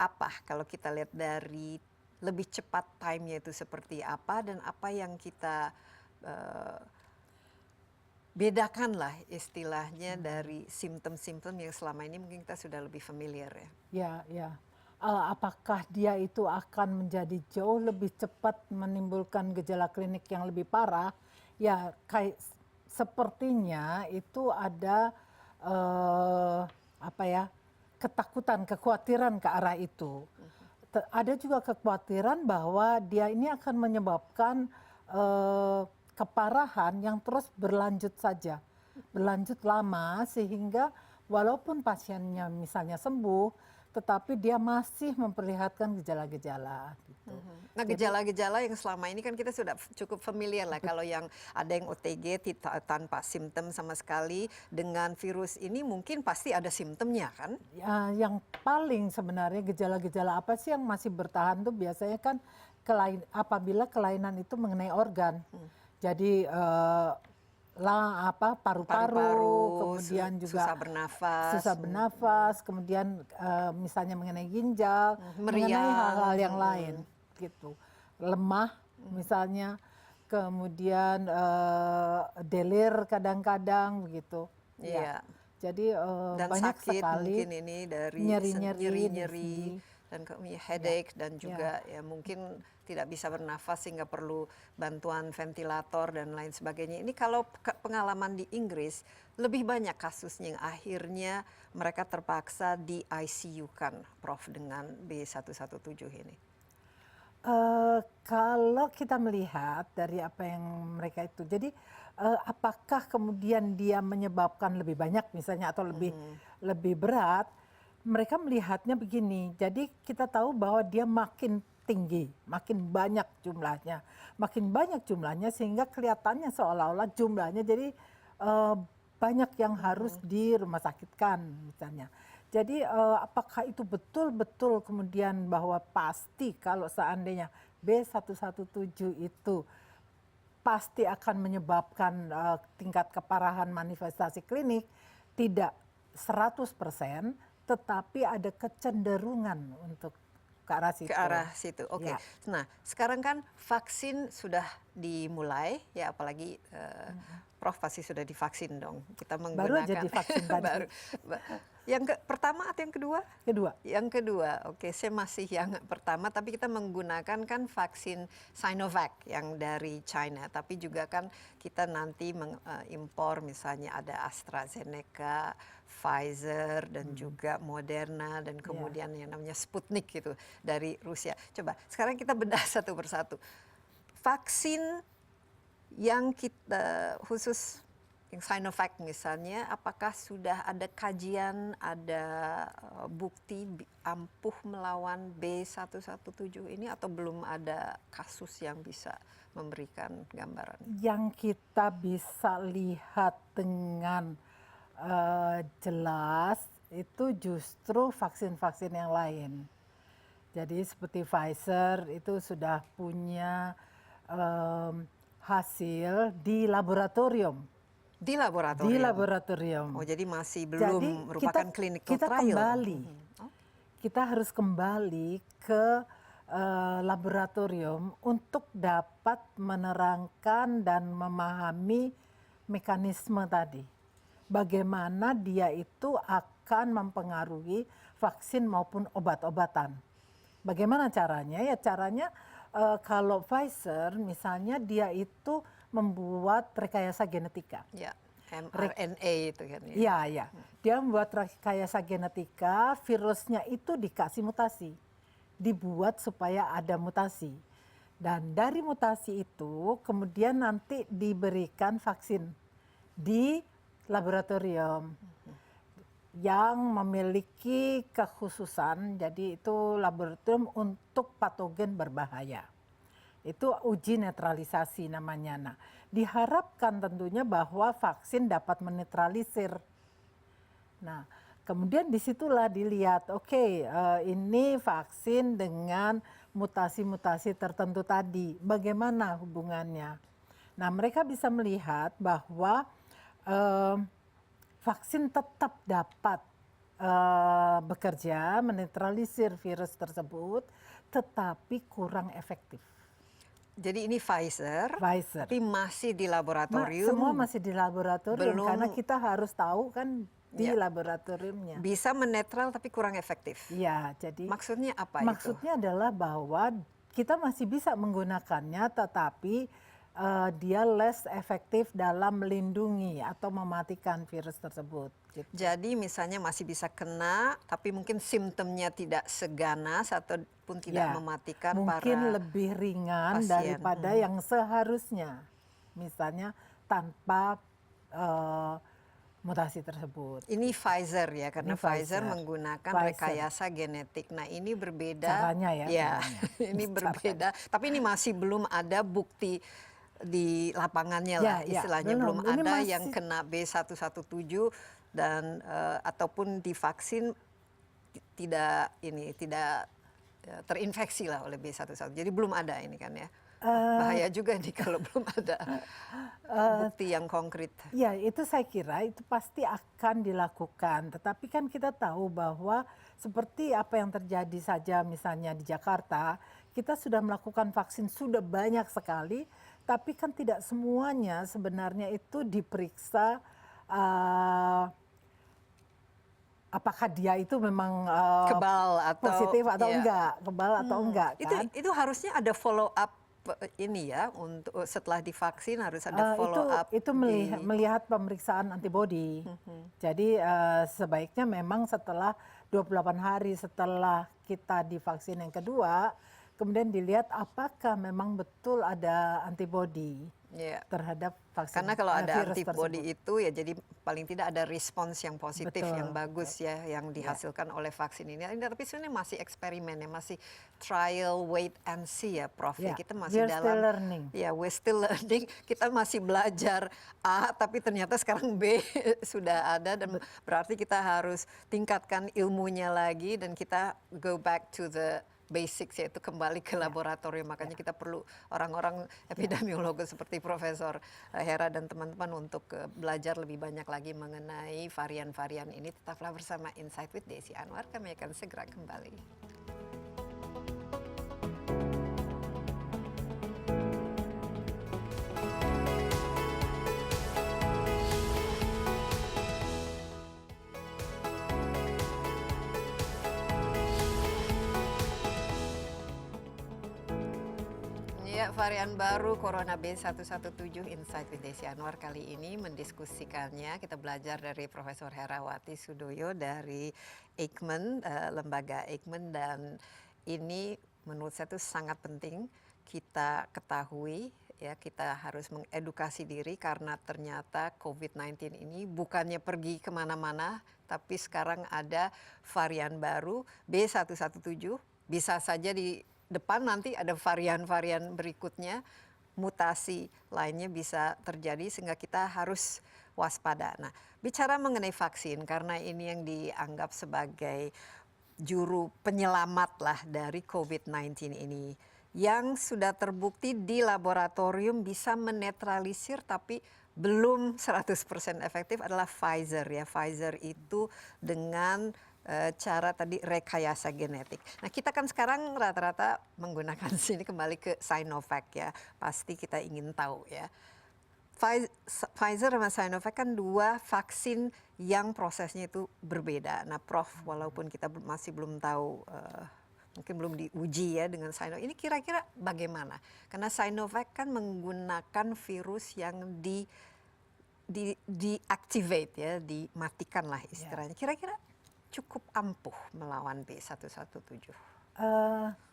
apa kalau kita lihat dari lebih cepat time-nya itu seperti apa dan apa yang kita bedakan lah istilahnya dari simptom-simptom yang selama ini mungkin kita sudah lebih familiar ya. Ya, ya. Apakah dia itu akan menjadi jauh lebih cepat menimbulkan gejala klinik yang lebih parah? Ya, kayak sepertinya itu ada apa ya, ketakutan, kekhawatiran ke arah itu. Ada juga kekhawatiran bahwa dia ini akan menyebabkan keparahan yang terus berlanjut saja, berlanjut lama sehingga walaupun pasiennya misalnya sembuh, tetapi dia masih memperlihatkan gejala-gejala. Gitu. Nah, gejala-gejala yang selama ini kan kita sudah cukup familiar lah. Kalau yang ada yang OTG tanpa simptom sama sekali, dengan virus ini mungkin pasti ada simptomnya kan? Ya, yang paling sebenarnya gejala-gejala apa sih yang masih bertahan tuh biasanya kan apabila kelainan itu mengenai organ. Jadi paru-paru, kemudian juga susah bernafas, kemudian misalnya mengenai ginjal, mengenai hal-hal yang lain, gitu, lemah misalnya, kemudian delir kadang-kadang, begitu. Iya. Jadi dan banyak sakit sekali mungkin ini dari nyeri-nyeri dan headache dan juga ya mungkin tidak bisa bernafas sehingga perlu bantuan ventilator dan lain sebagainya. Ini kalau pengalaman di Inggris lebih banyak kasusnya yang akhirnya mereka terpaksa di ICU kan, Prof, dengan B117 ini. Kalau kita melihat dari apa yang mereka itu, jadi apakah kemudian dia menyebabkan lebih banyak misalnya atau lebih berat? Mereka melihatnya begini. Jadi kita tahu bahwa dia makin tinggi, makin banyak jumlahnya sehingga kelihatannya seolah-olah jumlahnya jadi banyak yang harus di rumah sakitkan misalnya. Jadi apakah itu betul-betul kemudian bahwa pasti kalau seandainya B117 itu pasti akan menyebabkan tingkat keparahan manifestasi klinik? Tidak 100%, tetapi ada kecenderungan untuk ke arah situ. Ke arah situ, oke. Ya. Nah, sekarang kan vaksin sudah dimulai, ya apalagi Prof pasti sudah divaksin dong. Kita menggunakan baru aja divaksin tadi. Yang pertama atau yang kedua? Kedua. Yang kedua, oke. Saya masih yang pertama, tapi kita menggunakan kan vaksin Sinovac yang dari China. Tapi juga kan kita nanti mengimpor misalnya ada AstraZeneca, Pfizer, dan juga Moderna, dan kemudian yang namanya Sputnik gitu dari Rusia. Coba sekarang kita bedah satu persatu. Vaksin yang kita khusus yang Sinovac misalnya, apakah sudah ada kajian, ada bukti ampuh melawan B117 ini atau belum ada kasus yang bisa memberikan gambaran? Yang kita bisa lihat dengan jelas itu justru vaksin-vaksin yang lain. Jadi seperti Pfizer itu sudah punya hasil di laboratorium. Di laboratorium? Di laboratorium. Oh, jadi masih belum merupakan clinical kita trial? Kembali. Kita harus kembali ke laboratorium untuk dapat menerangkan dan memahami mekanisme tadi. Bagaimana dia itu akan mempengaruhi vaksin maupun obat-obatan. Bagaimana caranya? Ya caranya kalau Pfizer misalnya dia itu membuat rekayasa genetika. Ya, mRNA itu kan ya. Iya, ya. Dia membuat rekayasa genetika, virusnya itu dikasih mutasi. Dibuat supaya ada mutasi. Dan dari mutasi itu kemudian nanti diberikan vaksin di laboratorium. yang memiliki kekhususan, jadi itu laboratorium untuk patogen berbahaya. Itu uji netralisasi namanya. Nah, diharapkan tentunya bahwa vaksin dapat menetralisir. Nah, kemudian disitulah dilihat, oke, ini vaksin dengan mutasi-mutasi tertentu tadi, bagaimana hubungannya. Nah, mereka bisa melihat bahwa vaksin tetap dapat bekerja, menetralisir virus tersebut, tetapi kurang efektif. Jadi ini Pfizer, Pfizer. tapi masih di laboratorium. Semua masih di laboratorium belum, karena kita harus tahu kan di ya, laboratoriumnya. bisa menetral tapi kurang efektif. Iya, jadi maksudnya apa maksudnya adalah bahwa kita masih bisa menggunakannya, tetapi dia less efektif dalam melindungi atau mematikan virus tersebut. Gitu. Jadi misalnya masih bisa kena, tapi mungkin simptomnya tidak seganas ataupun tidak mematikan mungkin para lebih ringan pasien daripada yang seharusnya, misalnya tanpa mutasi tersebut. Ini Pfizer ya, karena Ini Pfizer Pfizer. menggunakan Pfizer. rekayasa genetik. Nah ini berbeda. Caranya ya. Caranya. Ini berbeda. Tapi ini masih belum ada bukti di lapangannya lah, istilahnya belum ada yang kena B117 dan ataupun divaksin tidak terinfeksi lah oleh B117. Jadi belum ada ini kan ya. Bahaya juga nih kalau belum ada bukti yang konkret. Ya, itu saya kira itu pasti akan dilakukan. Tetapi kan kita tahu bahwa seperti apa yang terjadi saja misalnya di Jakarta, kita sudah melakukan vaksin sudah banyak sekali, tapi kan tidak semuanya sebenarnya itu diperiksa apakah dia itu memang kebal atau positif atau enggak, kebal atau enggak kan. Itu harusnya ada follow up ini ya, untuk setelah divaksin harus ada follow up. Itu melihat pemeriksaan antibodi. Jadi sebaiknya memang setelah 28 hari setelah kita divaksin yang kedua, kemudian dilihat apakah memang betul ada antibodi terhadap vaksin. Karena kalau ada antibodi tersebut. itu ya jadi paling tidak ada respons yang positif, betul, yang bagus ya yang dihasilkan oleh vaksin ini. Tapi sebenarnya masih eksperimen ya, masih trial, wait and see ya, Prof. Ya, kita masih dalam still learning. Ya, we're still learning. Kita masih belajar A, tapi ternyata sekarang B sudah ada dan berarti kita harus tingkatkan ilmunya lagi dan kita go back to the basics, yaitu kembali ke laboratorium. Makanya kita perlu orang-orang epidemiolog seperti Profesor Hera dan teman-teman untuk belajar lebih banyak lagi mengenai varian-varian ini. Tetaplah bersama Insight with Desi Anwar, kami akan segera kembali. Varian baru Corona B117, Insight with Desi Anwar kali ini mendiskusikannya. Kita belajar dari Profesor Herawati Sudoyo dari Eijkman, lembaga Eijkman, dan ini menurut saya itu sangat penting kita ketahui ya, kita harus mengedukasi diri karena ternyata COVID-19 ini bukannya pergi kemana-mana, tapi sekarang ada varian baru B117, bisa saja di depan nanti ada varian-varian berikutnya, mutasi lainnya bisa terjadi sehingga kita harus waspada. Nah, bicara mengenai vaksin, karena ini yang dianggap sebagai juru penyelamat lah dari COVID-19 ini, yang sudah terbukti di laboratorium bisa menetralisir tapi belum 100% efektif adalah Pfizer ya. Pfizer itu dengan cara tadi rekayasa genetik. Nah, kita kan sekarang rata-rata menggunakan sini kembali ke Sinovac ya. Pasti kita ingin tahu ya. Pfizer sama Sinovac kan dua vaksin yang prosesnya itu berbeda. Nah, Prof, walaupun kita masih belum tahu, mungkin belum diuji ya dengan Sinovac. Ini kira-kira bagaimana? Karena Sinovac kan menggunakan virus yang diactivate ya, dimatikan lah istilahnya. Kira-kira cukup ampuh melawan B117?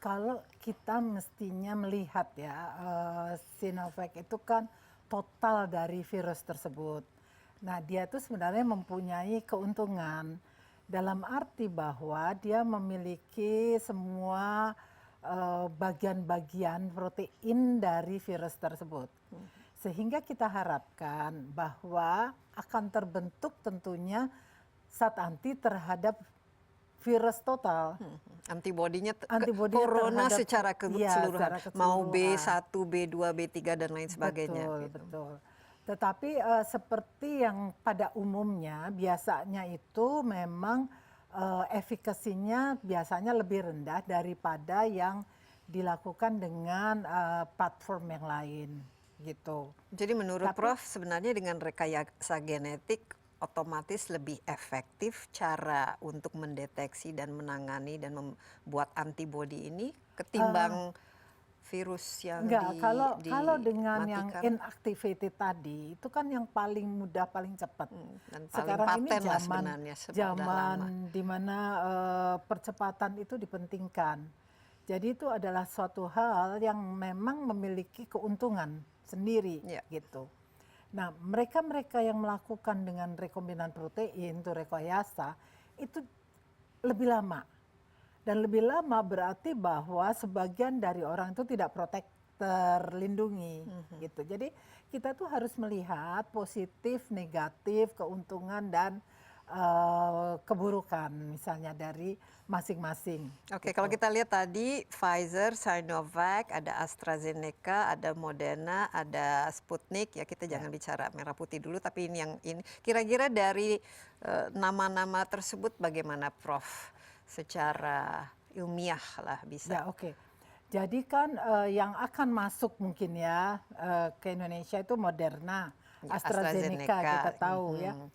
Kalau kita mestinya melihat ya, Sinovac itu kan total dari virus tersebut. Nah, dia itu sebenarnya mempunyai keuntungan dalam arti bahwa dia memiliki semua bagian-bagian protein dari virus tersebut. Sehingga kita harapkan bahwa akan terbentuk tentunya zat anti terhadap virus total. Antibodinya Antibodinya corona terhadap, secara iya, keseluruhan, secara mau keseluruhan. B1, B2, B3 dan lain sebagainya. Betul, gitu. betul. Tetapi seperti yang pada umumnya biasanya itu memang efikasinya biasanya lebih rendah daripada yang dilakukan dengan platform yang lain gitu. Jadi menurut Tapi Prof sebenarnya dengan rekayasa genetik otomatis lebih efektif cara untuk mendeteksi dan menangani dan membuat antibodi ini ketimbang virus yang enggak, kalau dengan yang dimatikan. inactivated tadi itu kan yang paling mudah, paling cepat. Dan paling Sekarang ini paten lah zaman sebenarnya sudah zaman lama. di mana percepatan itu dipentingkan. Jadi itu adalah suatu hal yang memang memiliki keuntungan sendiri Ya. gitu. Nah, mereka-mereka yang melakukan dengan rekombinan protein itu rekayasa itu lebih lama. Dan lebih lama berarti bahwa sebagian dari orang itu tidak terlindungi gitu. Jadi kita tuh harus melihat positif, negatif, keuntungan dan keburukan misalnya dari masing-masing. Oke, gitu. kalau kita lihat tadi Pfizer, Sinovac, ada AstraZeneca, ada Moderna, ada Sputnik. Ya kita jangan bicara merah putih dulu, tapi ini yang ini. Kira-kira dari nama-nama tersebut bagaimana, Prof? Secara ilmiah lah bisa. Ya, oke. Jadi kan yang akan masuk mungkin ya ke Indonesia itu Moderna, Ya, AstraZeneca kita tahu ya. Mhm.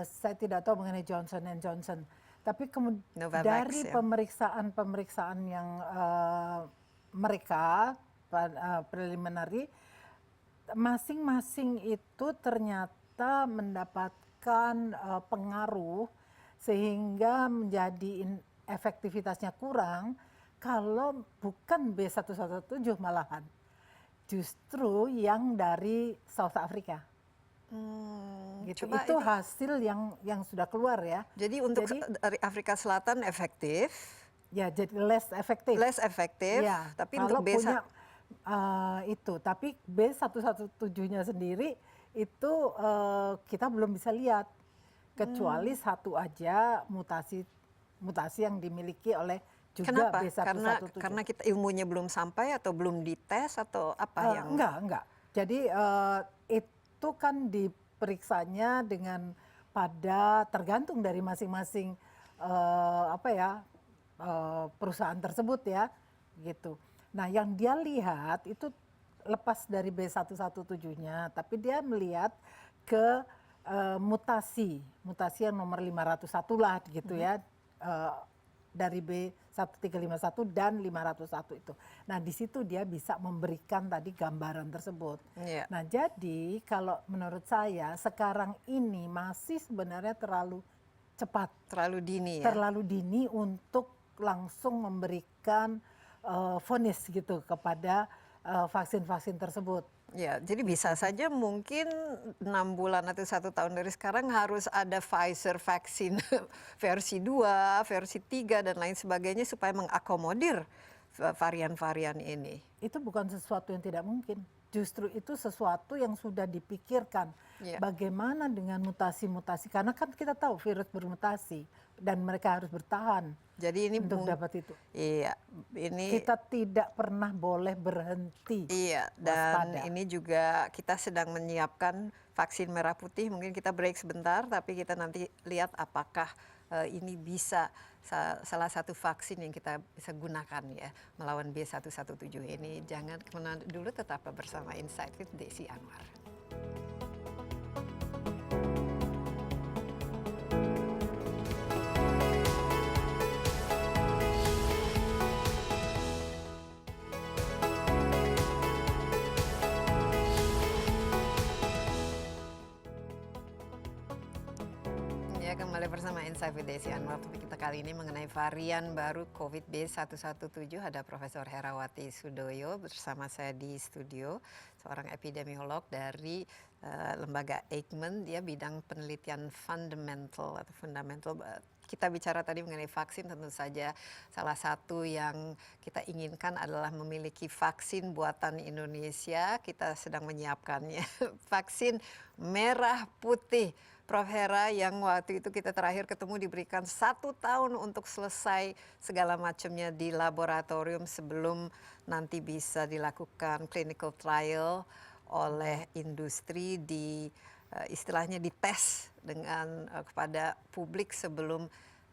Saya tidak tahu mengenai Johnson Johnson. Tapi Novavax, dari ya. pemeriksaan yang mereka preliminary, masing-masing itu ternyata mendapatkan pengaruh sehingga menjadi efektivitasnya kurang kalau bukan B117 malahan. Justru yang dari South Africa. Gitu. Coba Itu ini, hasil yang sudah keluar ya. jadi untuk dari Afrika Selatan efektif, Ya, jadi less efektif. less efektif, Ya, tapi kalau untuk B1 punya itu, tapi B117-nya sendiri itu kita belum bisa lihat kecuali satu aja mutasi yang dimiliki oleh juga kenapa? B117. Karena kita ilmunya belum sampai atau belum dites atau apa yang Enggak. Jadi itu kan diperiksanya dengan tergantung dari masing-masing perusahaan tersebut ya, gitu. Nah, yang dia lihat itu lepas dari B117-nya, tapi dia melihat ke mutasi yang nomor 501 lah gitu ya, dari B1351 dan 501 itu. Nah, di situ dia bisa memberikan tadi gambaran tersebut. Iya. Nah, jadi kalau menurut saya sekarang ini masih sebenarnya terlalu cepat. terlalu dini ya. Terlalu dini untuk langsung memberikan vonis gitu kepada vaksin-vaksin tersebut. Ya, jadi bisa saja mungkin 6 bulan atau 1 tahun dari sekarang harus ada Pfizer vaksin versi 2, versi 3 dan lain sebagainya supaya mengakomodir varian-varian ini. Itu bukan sesuatu yang tidak mungkin. Justru itu sesuatu yang sudah dipikirkan. Ya. Bagaimana dengan mutasi-mutasi? Karena kan kita tahu virus bermutasi dan mereka harus bertahan. Jadi ini untuk dapat itu. Iya, ini kita tidak pernah boleh berhenti. Iya, dan waspada. ini juga kita sedang menyiapkan vaksin merah putih. Mungkin kita break sebentar, tapi kita nanti lihat apakah ini bisa salah satu vaksin yang kita bisa gunakan ya melawan B117 ini. Jangan kemana dulu, tetap bersama Insight with Desi Anwar. Ya, kembali bersama Insight with Desi Anwar. Topik kita kali ini mengenai varian baru COVID B117. Ada Profesor Herawati Sudoyo bersama saya di studio, seorang epidemiolog dari lembaga Eijkman, dia bidang penelitian fundamental atau fundamental. Kita bicara tadi mengenai vaksin, tentu saja salah satu yang kita inginkan adalah memiliki vaksin buatan Indonesia. Kita sedang menyiapkannya. Vaksin merah putih. Prof. Hera, yang waktu itu kita terakhir ketemu diberikan 1 tahun untuk selesai segala macamnya di laboratorium sebelum nanti bisa dilakukan clinical trial oleh industri istilahnya dites dengan kepada publik sebelum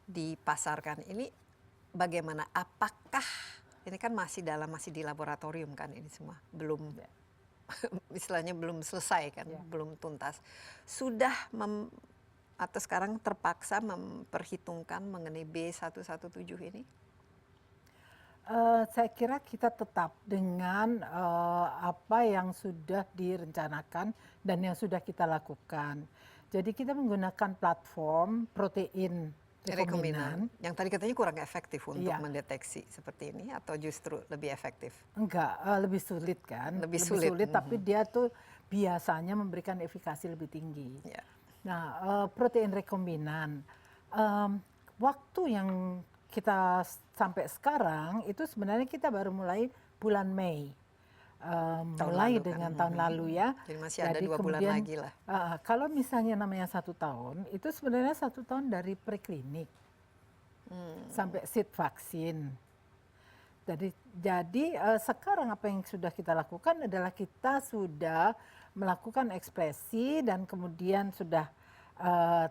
dipasarkan. Ini bagaimana? Apakah ini kan masih di laboratorium kan ini semua belum istilahnya belum selesai kan, belum tuntas. Sudah atau sekarang terpaksa memperhitungkan mengenai B117 ini? Saya kira kita tetap dengan apa yang sudah direncanakan dan yang sudah kita lakukan. Jadi kita menggunakan platform protein rekombinan. Yang tadi katanya kurang efektif untuk mendeteksi seperti ini, atau justru lebih efektif? Enggak, lebih sulit kan. Lebih sulit. Tapi dia tuh biasanya memberikan efikasi lebih tinggi. Yeah. Nah, protein rekombinan, waktu yang kita sampai sekarang itu sebenarnya kita baru mulai bulan Mei. Mulai dengan tahun lalu ya. Jadi masih ada 2 bulan lagi lah. Kalau misalnya namanya 1 tahun, itu sebenarnya 1 tahun dari preklinik sampai seed vaksin. Jadi sekarang apa yang sudah kita lakukan adalah kita sudah melakukan ekspresi dan kemudian sudah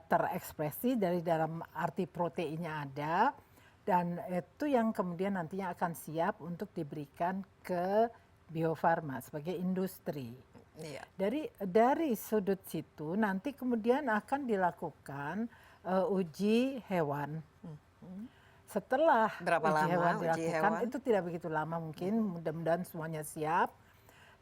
terekspresi dari dalam arti proteinnya ada. Dan itu yang kemudian nantinya akan siap untuk diberikan ke Bio Farma sebagai industri. Iya. Dari sudut situ nanti kemudian akan dilakukan uji hewan. Setelah Berapa uji hewan lama dilakukan, itu tidak begitu lama mungkin, mudah-mudahan semuanya siap.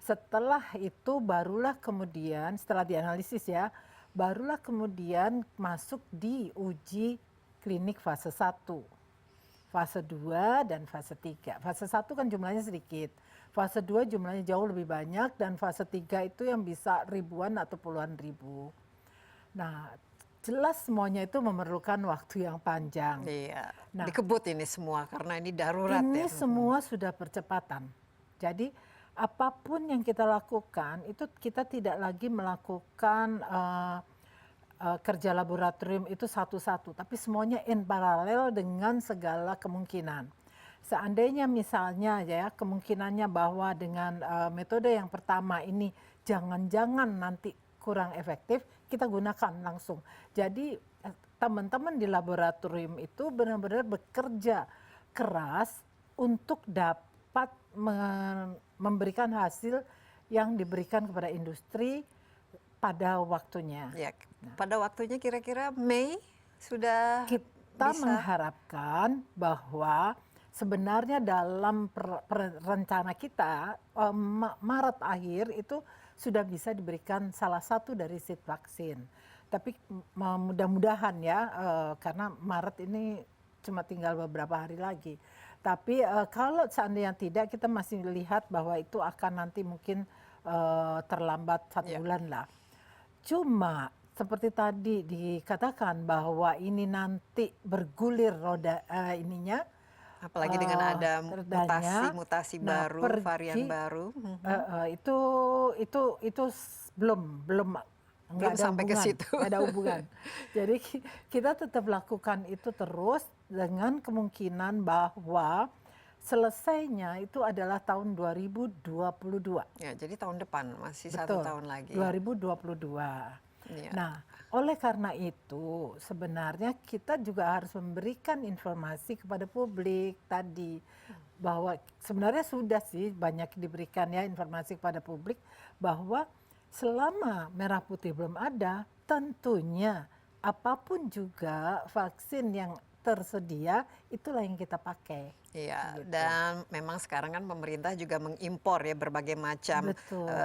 Setelah itu barulah kemudian, setelah dianalisis ya, barulah kemudian masuk di uji klinik fase 1. Fase 2 dan fase 3. Fase 1 kan jumlahnya sedikit. Fase 2 jumlahnya jauh lebih banyak dan fase 3 itu yang bisa ribuan atau puluhan ribu. Nah, jelas semuanya itu memerlukan waktu yang panjang. Iya. Nah, dikebut ini semua karena ini darurat ini ya. semua sudah percepatan. Jadi apapun yang kita lakukan itu kita tidak lagi melakukan kerja laboratorium itu satu-satu, tapi semuanya in paralel dengan segala kemungkinan. Seandainya misalnya ya kemungkinannya bahwa dengan metode yang pertama ini jangan-jangan nanti kurang efektif, kita gunakan langsung. Jadi teman-teman di laboratorium itu benar-benar bekerja keras untuk dapat memberikan hasil yang diberikan kepada industri pada waktunya. Ya, pada waktunya kira-kira Mei sudah kita bisa. Mengharapkan bahwa sebenarnya dalam rencana kita Maret akhir itu sudah bisa diberikan salah satu dari seed vaksin. Tapi mudah-mudahan ya karena Maret ini cuma tinggal beberapa hari lagi. Tapi kalau seandainya tidak, kita masih lihat bahwa itu akan nanti mungkin terlambat 1 bulan lah. Cuma seperti tadi dikatakan bahwa ini nanti bergulir roda ininya. Apalagi dengan ada mutasi baru, varian baru. Itu belum nggak ada sampai hubungan, ke situ. nggak ada hubungan. Jadi kita tetap lakukan itu terus dengan kemungkinan bahwa selesainya itu adalah tahun 2022. Ya, jadi tahun depan masih Betul, 1 tahun lagi. 2022. Ya. Nah, oleh karena itu sebenarnya kita juga harus memberikan informasi kepada publik tadi bahwa sebenarnya sudah sih banyak diberikan ya informasi kepada publik bahwa selama merah putih belum ada, tentunya apapun juga vaksin yang tersedia itulah yang kita pakai. Iya, gitu. Dan memang sekarang kan pemerintah juga mengimpor ya berbagai macam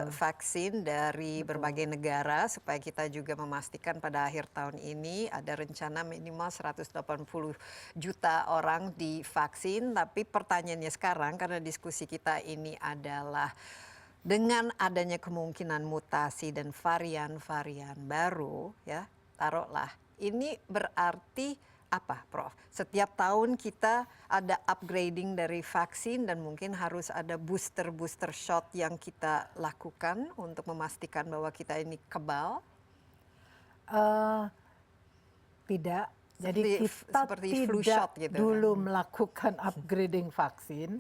vaksin dari berbagai negara supaya kita juga memastikan pada akhir tahun ini ada rencana minimal 180 juta orang divaksin. Tapi pertanyaannya sekarang karena diskusi kita ini adalah dengan adanya kemungkinan mutasi dan varian-varian baru, ya, taruhlah, ini berarti apa, Prof? Setiap tahun kita ada upgrading dari vaksin dan mungkin harus ada booster shot yang kita lakukan untuk memastikan bahwa kita ini kebal. Eh, Tidak. Jadi kita seperti flu tidak shot gitu, dulu melakukan upgrading vaksin.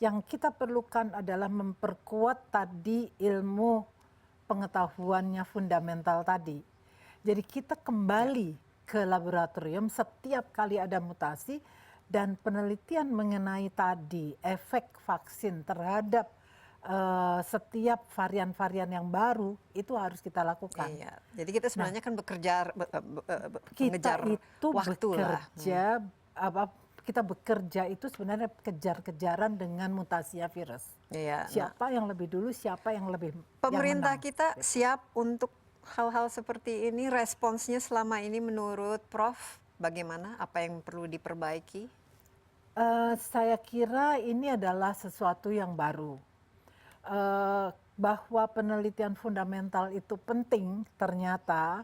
Yang kita perlukan adalah memperkuat tadi ilmu pengetahuannya fundamental tadi. Jadi kita kembali ke laboratorium setiap kali ada mutasi dan penelitian mengenai tadi efek vaksin terhadap setiap varian-varian yang baru itu harus kita lakukan. Iya. Jadi kita sebenarnya kan bekerja Kita mengejar itu waktu lah. bekerja kita bekerja itu sebenarnya kejar-kejaran dengan mutasinya virus. Iya. Siapa yang lebih dulu, siapa yang lebih Pemerintah yang menang. kita siap untuk hal-hal seperti ini. Responsnya selama ini menurut Prof bagaimana? Apa yang perlu diperbaiki? Saya kira ini adalah sesuatu yang baru. Bahwa penelitian fundamental itu penting ternyata,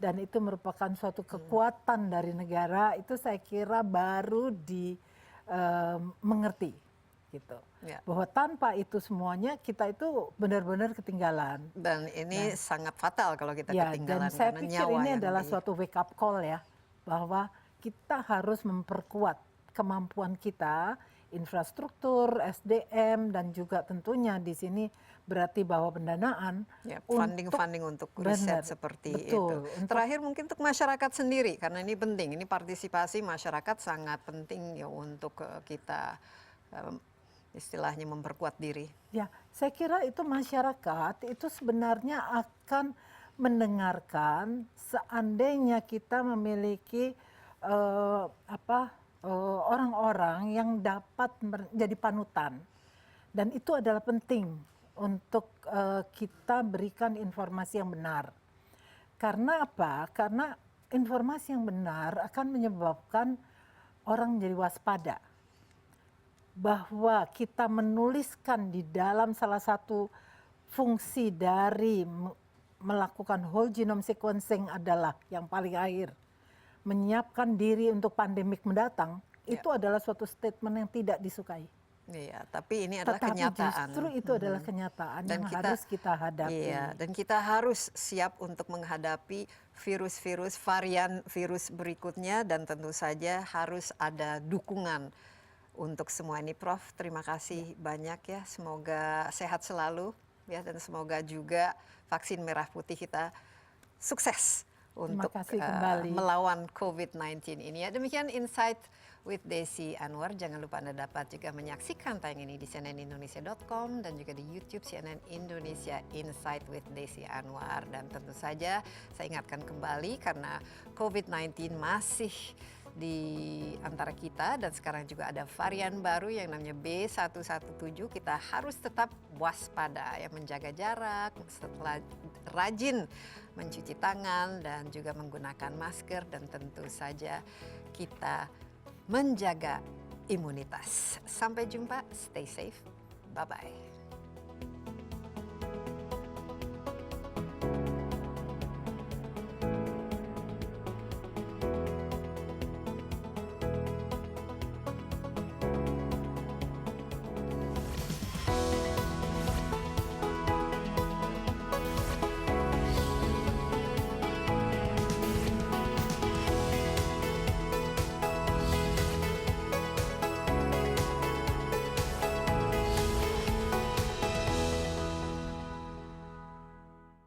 dan itu merupakan suatu kekuatan dari negara, itu saya kira baru dimengerti gitu. Ya. Bahwa tanpa itu semuanya kita itu benar-benar ketinggalan. Dan ini sangat fatal kalau kita Ya, ketinggalan dan saya karena pikir nyawa ini yang adalah suatu wake up call ya, bahwa kita harus memperkuat kemampuan kita, infrastruktur, SDM, dan juga tentunya di sini berarti bahwa pendanaan ya, funding untuk riset seperti itu. Terakhir mungkin untuk masyarakat sendiri, karena ini penting, ini partisipasi masyarakat sangat penting ya untuk kita istilahnya memperkuat diri. Ya, saya kira itu masyarakat itu sebenarnya akan mendengarkan seandainya kita memiliki orang-orang yang dapat menjadi panutan, dan itu adalah penting untuk kita berikan informasi yang benar. Karena apa? Karena informasi yang benar akan menyebabkan orang menjadi waspada. Bahwa kita menuliskan di dalam salah satu fungsi dari melakukan whole genome sequencing adalah yang paling akhir. Menyiapkan diri untuk pandemik mendatang, itu adalah suatu statement yang tidak disukai. Iya, tapi ini adalah Tetapi kenyataan. Justru itu adalah kenyataan dan yang harus kita hadapi. Iya, dan kita harus siap untuk menghadapi virus-virus, varian virus berikutnya, dan tentu saja harus ada dukungan untuk semua ini. Prof, terima kasih banyak ya. Semoga sehat selalu ya, dan semoga juga vaksin merah putih kita sukses untuk melawan COVID-19 ini. Ya, demikian Insight with Desi Anwar. Jangan lupa Anda dapat juga menyaksikan tayang ini di cnnindonesia.com dan juga di YouTube CNN Indonesia Insight with Desi Anwar. Dan tentu saja saya ingatkan kembali karena COVID-19 masih di antara kita dan sekarang juga ada varian baru yang namanya B117. Kita harus tetap waspada ya, menjaga jarak, setelah rajin mencuci tangan dan juga menggunakan masker, dan tentu saja kita menjaga imunitas. Sampai jumpa, stay safe, bye-bye.